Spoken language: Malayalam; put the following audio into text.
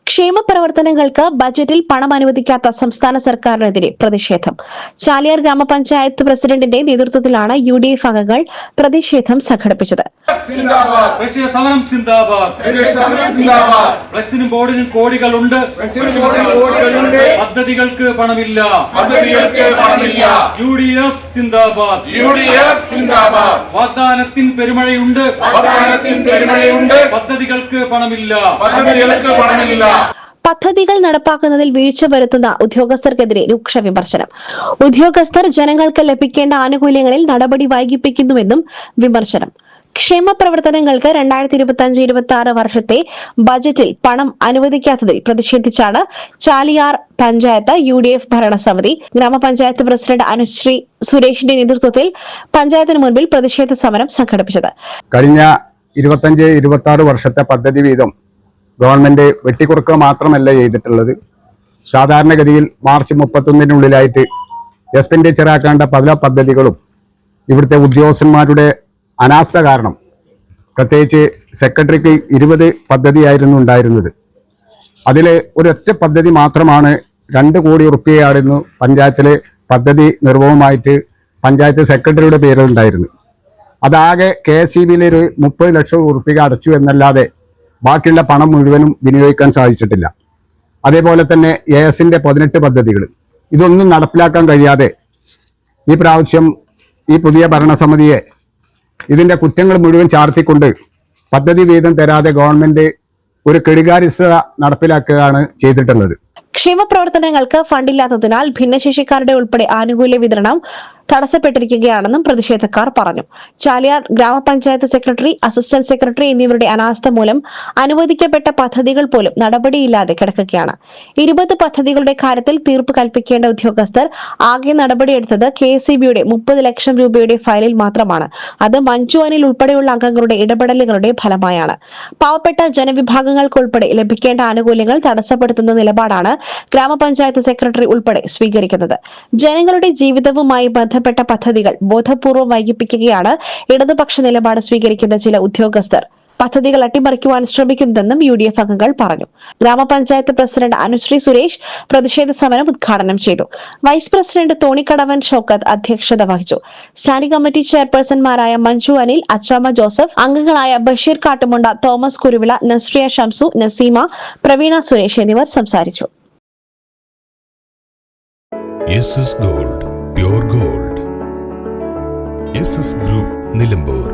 ക്ഷേമ പ്രവർത്തനങ്ങൾക്ക് ബജറ്റിൽ പണം അനുവദിക്കാത്ത സംസ്ഥാന സർക്കാരിനെതിരെ പ്രതിഷേധം. ചാലിയാർ ഗ്രാമപഞ്ചായത്ത് പ്രസിഡന്റിന്റെ നേതൃത്വത്തിലാണ് UDF അംഗങ്ങൾ പ്രതിഷേധം സംഘടിപ്പിച്ചത്. ബോർഡിന് കോടികളുണ്ട്, പദ്ധതികൾക്ക് പണമില്ല. UDF സിന്ദാബാദ്, വാഗ്ദാനത്തിൻ പെരുമഴയുണ്ട്, പദ്ധതികൾക്ക് പണമില്ല. പദ്ധതികൾ നടപ്പാക്കുന്നതിൽ വീഴ്ച വരുത്തുന്ന ഉദ്യോഗസ്ഥർക്കെതിരെ രൂക്ഷ വിമർശനം. ഉദ്യോഗസ്ഥർ ജനങ്ങൾക്ക് ലഭിക്കേണ്ട ആനുകൂല്യങ്ങളിൽ നടപടി വൈകിപ്പിക്കുന്നുവെന്നും വിമർശനം. ക്ഷേമ പ്രവർത്തനങ്ങൾക്ക് 2025-26 വർഷത്തെ ബജറ്റിൽ പണം അനുവദിക്കാത്തതിൽ പ്രതിഷേധിച്ചാണ് ചാലിയാർ പഞ്ചായത്ത് UDF ഭരണസമിതി ഗ്രാമപഞ്ചായത്ത് പ്രസിഡന്റ് അനുശ്രീ സുരേഷിന്റെ നേതൃത്വത്തിൽ പഞ്ചായത്തിന് മുൻപിൽ പ്രതിഷേധ സമരം സംഘടിപ്പിച്ചത്. കഴിഞ്ഞ 25-26 വർഷത്തെ പദ്ധതി വീതം ഗവൺമെന്റ് വെട്ടിക്കുറക്കുക മാത്രമല്ല ചെയ്തിട്ടുള്ളത്. സാധാരണഗതിയിൽ മാർച്ച് 31-നുള്ളിലായിട്ട് എക്സ്പെൻഡിച്ചർ ആക്കേണ്ട പല പദ്ധതികളും ഇവിടുത്തെ ഉദ്യോഗസ്ഥന്മാരുടെ അനാസ്ഥ കാരണം, പ്രത്യേകിച്ച് സെക്രട്ടറിക്ക് 20 പദ്ധതിയായിരുന്നു ഉണ്ടായിരുന്നത്. അതിൽ ഒരൊറ്റ പദ്ധതി മാത്രമാണ് 2 കോടി റുപ്യയായിരുന്നു പഞ്ചായത്തിലെ പദ്ധതി നിർവഹവുമായിട്ട് പഞ്ചായത്ത് സെക്രട്ടറിയുടെ പേരിലുണ്ടായിരുന്നു. അതാകെ KSEBയിലൊരു 30 ലക്ഷം റുപ്യ അടച്ചു എന്നല്ലാതെ ബാക്കിയുള്ള പണം മുഴുവനും വിനിയോഗിക്കാൻ സാധിച്ചിട്ടില്ല. അതേപോലെ തന്നെ ASന്റെ 18 പദ്ധതികൾ ഇതൊന്നും നടപ്പിലാക്കാൻ കഴിയാതെ ഈ പ്രാവശ്യം ഈ പുതിയ ഭരണസമിതിയെ ഇതിന്റെ കുറ്റങ്ങൾ മുഴുവൻ ചാർത്തിക്കൊണ്ട് പദ്ധതി വീതം തരാതെ ഗവൺമെന്റ് ഒരു കെടുകാര്യസ്ഥത നടപ്പിലാക്കുകയാണ് ചെയ്തിട്ടുള്ളത്. ക്ഷേമ പ്രവർത്തനങ്ങൾക്ക് ഫണ്ടില്ലാത്തതിനാൽ ഭിന്നശേഷിക്കാരുടെ ഉൾപ്പെടെ ആനുകൂല്യ വിതരണം തടസ്സപ്പെട്ടിരിക്കുകയാണെന്നും പ്രതിഷേധക്കാർ പറഞ്ഞു. ചാലിയാർ ഗ്രാമപഞ്ചായത്ത് സെക്രട്ടറി, അസിസ്റ്റന്റ് സെക്രട്ടറി എന്നിവരുടെ അനാസ്ഥ മൂലം അനുവദിക്കപ്പെട്ട പദ്ധതികൾ പോലും നടപടിയില്ലാതെ കിടക്കുകയാണ്. 20 പദ്ധതികളുടെ കാര്യത്തിൽ തീർപ്പ് കൽപ്പിക്കേണ്ട ഉദ്യോഗസ്ഥർ ആകെ നടപടിയെടുത്തത് KSEBയുടെ 30 ലക്ഷം രൂപയുടെ ഫയലിൽ മാത്രമാണ്. അത് മഞ്ജു അനിൽ ഉൾപ്പെടെയുള്ള അംഗങ്ങളുടെ ഇടപെടലുകളുടെ ഫലമായാണ്. പാവപ്പെട്ട ജനവിഭാഗങ്ങൾക്കുൾപ്പെടെ ലഭിക്കേണ്ട ആനുകൂല്യങ്ങൾ തടസ്സപ്പെടുത്തുന്ന നിലപാടാണ് ഗ്രാമപഞ്ചായത്ത് സെക്രട്ടറി ഉൾപ്പെടെ സ്വീകരിക്കുന്നത്. ജനങ്ങളുടെ ജീവിതവുമായി ബന്ധപ്പെട്ട പദ്ധതികൾ ബോധപൂർവം വൈകിപ്പിക്കുകയാണ് ഇടതുപക്ഷ നിലപാട് സ്വീകരിക്കുന്ന ചില ഉദ്യോഗസ്ഥർ പദ്ധതികൾ അട്ടിമറിക്കുവാൻ ശ്രമിക്കുന്നതെന്നും UDF അംഗങ്ങൾ പറഞ്ഞു. ഗ്രാമപഞ്ചായത്ത് പ്രസിഡന്റ് അനുശ്രീ സുരേഷ് പ്രതിഷേധ സമരം ഉദ്ഘാടനം ചെയ്തു. വൈസ് പ്രസിഡന്റ് തോണിക്കടവൻ ഷൌക്കത്ത് അധ്യക്ഷത വഹിച്ചു. സ്റ്റാൻഡിംഗ് കമ്മിറ്റി ചെയർപേഴ്സൺമാരായ മഞ്ജു അനിൽ, അച്ചാമ്മ ജോസഫ്, അംഗങ്ങളായ ബഷീർ കാട്ടുമുണ്ട, തോമസ് കുരുവിള, നസ്രിയ ഷംസു, നസീമ, പ്രവീണ സുരേഷ് എന്നിവർ സംസാരിച്ചു. SS Gold, Pure Gold. SS Group, Nilambur.